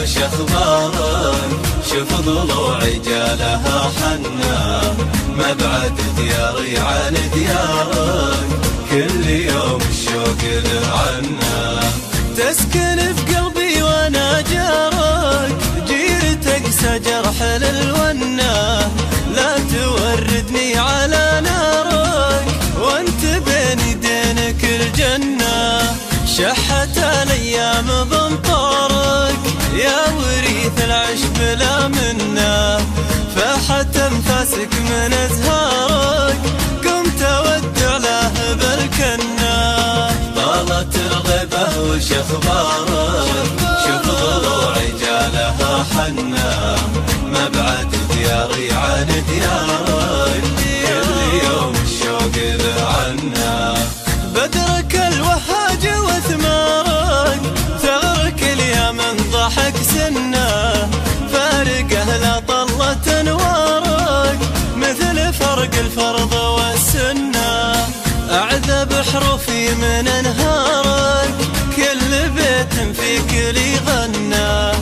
وش اخبارك؟ شوف ضلوعي جالها حنا، مبعد دياري عن ديارك، كل يوم الشوق لعنا. تسكن في قلبي وانا جارك، جيرتك سجرح للونة، لا توردني على نارك، وانت بين يدينك الجنة. شحت الايام بمطارك، يا وريث العشب لا منا، فاحت انفاسك من ازهارك، قمت اودع له بالكنة. طالت الغيبة وش اخبارك؟ شوف ضلوعي جالها حنا، مبعد دياري عن ديارك، كل يوم الشوق لعنا. بدرك الوهاج وثمارك، ثغرك اليمن ضحك سنه، فارقه لا طلت انوارك، مثل فرق الفرض والسنه. اعذب حروفي من انهارك، كل بيت فيك لي غنى،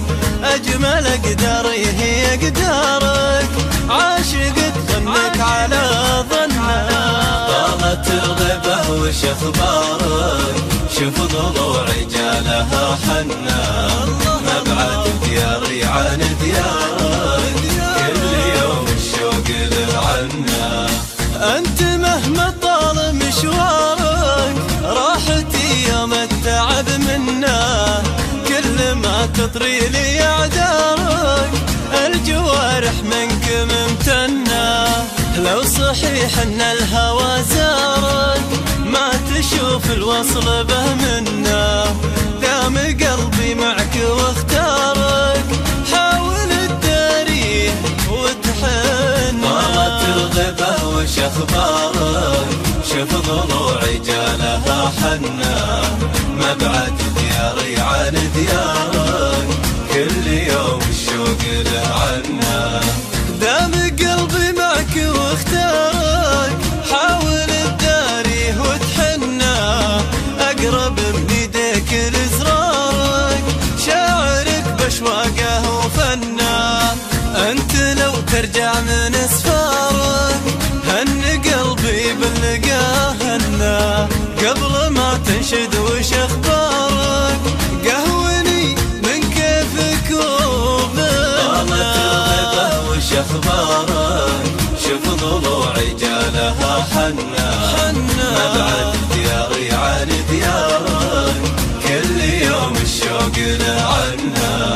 اجمل اقداري هي اقدارك، عاشقت ظنك على ظنه. طالت الغيبة وش اخبارك؟ شوف ضلوعي جالها حنا، مبعد دياري عن ديارك، كل يوم الشوق لعنا. انت مهما طال مشوارك، راحتي يوم التعب منا، كل ما تطري لي اعذارك، الجوارح منك ممتنة. لو صحيح ان الهوى زارك، ما تشوف الوصل به منا، دام قلبي معك واختارك، حاول تداريه وتحن. طالت الغيبة وش اخبارك؟ شوف ضلوعي جالها حنا، مبعد دياري عن ديارك، كل يوم الشوق لعنا. دام قلبي معك واختارك، حاول تداريه وتحنى، اقرب من يديك لزرارك، شاعرك باشواقه وفنه. انت لو ترجع من اسفارك، هن قلبي باللقاه هنا، قبل ما تنشد وش اخبارك، قهوني من كيفك وبنا. وش اخبارك؟ شوف ضلوعي جالها حنا، مبعد دياري عن ديارك، كل يوم الشوق لعنا.